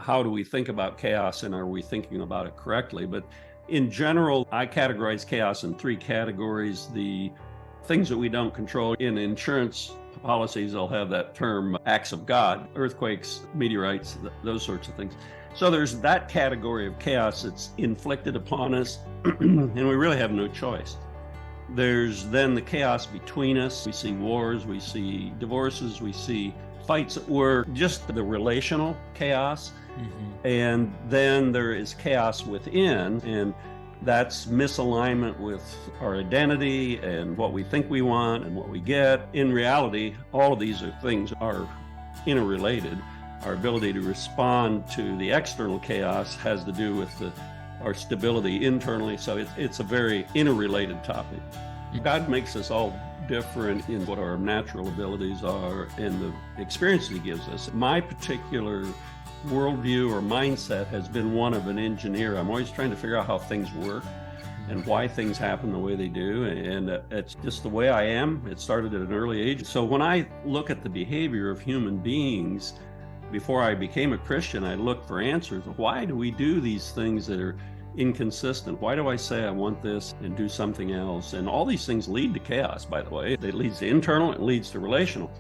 how do we think about chaos and are we thinking about it correctly? But in general, I categorize chaos in three categories. The things that we don't control. In insurance policies, they'll have that term acts of God, earthquakes, meteorites, those sorts of things. So there's that category of chaos that's inflicted upon us, and we really have no choice. There's then the chaos between us. We see wars, we see divorces, we see fights at work, just the relational chaos. And then there is chaos within, and that's misalignment with our identity and what we think we want and what we get. In reality, all of these things are interrelated. Our ability to respond to the external chaos has to do with our stability internally. So it's a very interrelated topic. God makes us all different in what our natural abilities are and the experience He gives us. My particular worldview or mindset has been one of an engineer. I'm always trying to figure out how things work and why things happen the way they do. And it's just the way I am. It started at an early age. So when I look at the behavior of human beings, before I became a Christian, I looked for answers. Why do we do these things that are inconsistent? Why do I say I want this and do something else? And all these things lead to chaos, by the way. It leads to internal, it leads to relational.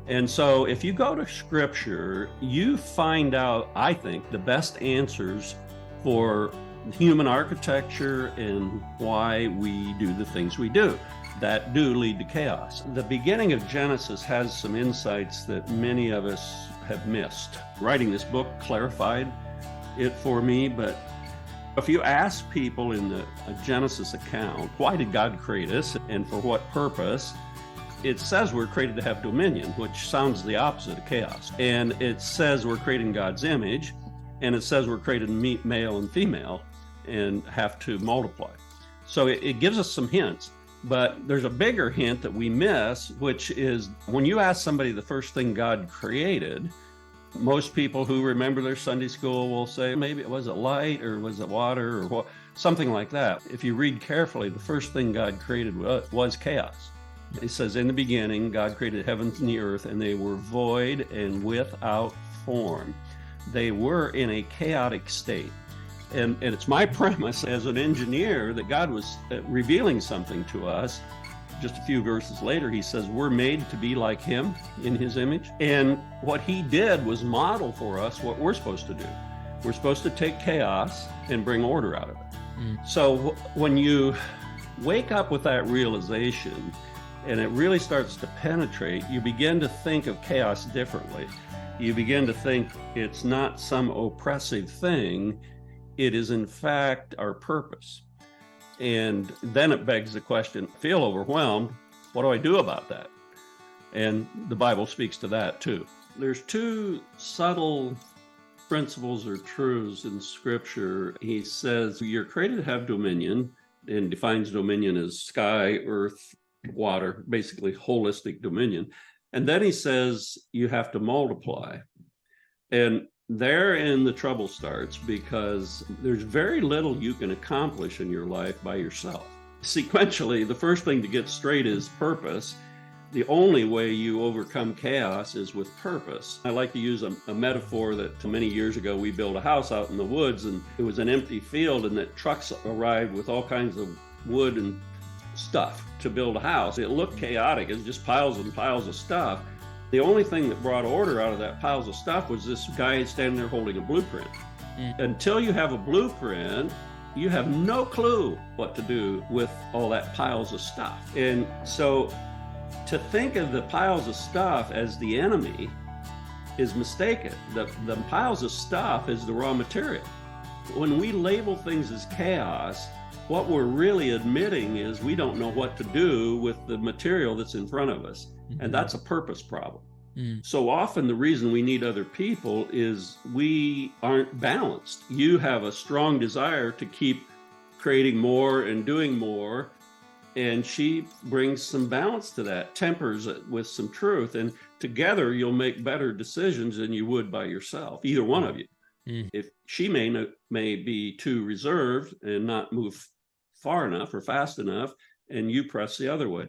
And so if you go to Scripture, you find out, I think, the best answers for human architecture and why we do the things we do that do lead to chaos. The beginning of Genesis has some insights that many of us have missed. Writing this book clarified it for me, but if you ask people in the Genesis account, why did God create us and for what purpose? It says we're created to have dominion, which sounds the opposite of chaos. And it says we're created in God's image, and it says we're created male and female and have to multiply. So it gives us some hints, but there's a bigger hint that we miss, which is when you ask somebody the first thing God created, most people who remember their Sunday school will say, maybe it was light or was it water or what, something like that. If you read carefully, the first thing God created was chaos. It says, in the beginning, God created heavens and the earth, and they were void and without form. They were in a chaotic state. And it's my premise as an engineer that God was revealing something to us. Just a few verses later, He says, we're made to be like Him in His image. And what He did was model for us what we're supposed to do. We're supposed to take chaos and bring order out of it. So when you wake up with that realization, and it really starts to penetrate, you begin to think of chaos differently. You begin to think it's not some oppressive thing, it is in fact our purpose. And then it begs the question, feel overwhelmed, what do I do about that? And the Bible speaks to that too. There's two subtle principles or truths in Scripture. He says you're created to have dominion, and defines dominion as sky, earth, water, basically holistic dominion. And then He says you have to multiply. And therein the trouble starts, because there's very little you can accomplish in your life by yourself. Sequentially, the first thing to get straight is purpose. The only way you overcome chaos is with purpose. I like to use a metaphor that many years ago we built a house out in the woods, and it was an empty field, and that trucks arrived with all kinds of wood and stuff to build a house. It looked chaotic. It was just piles and piles of stuff. The only thing that brought order out of that piles of stuff was this guy standing there holding a blueprint. Until you have a blueprint, you have no clue what to do with all that piles of stuff. And so to think of the piles of stuff as the enemy is mistaken. The piles of stuff is the raw material. When we label things as chaos, what we're really admitting is we don't know what to do with the material that's in front of us. And that's a purpose problem. So often the reason we need other people is we aren't balanced. You have a strong desire to keep creating more and doing more, and she brings some balance to that, tempers it with some truth, and together you'll make better decisions than you would by yourself, either one of you. If she may be too reserved and not move far enough or fast enough, and you press the other way.